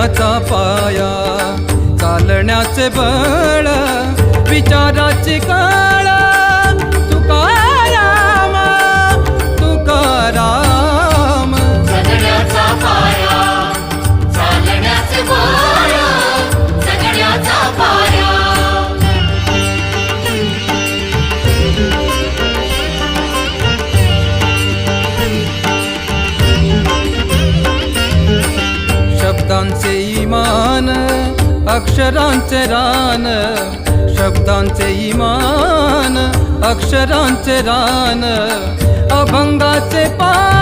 चालण्याचा पाया, चालण्याचे बळ, विचाराची कळ, तुकाराम तुकाराम. जगण्याचा पाया, चालण्याचे बळ, जगण्याचा पाया. शब्दांचे इमान, अक्षरांचे रान, शब्दांचे इमान, अक्षरांचे रान, अभंगाचे पान.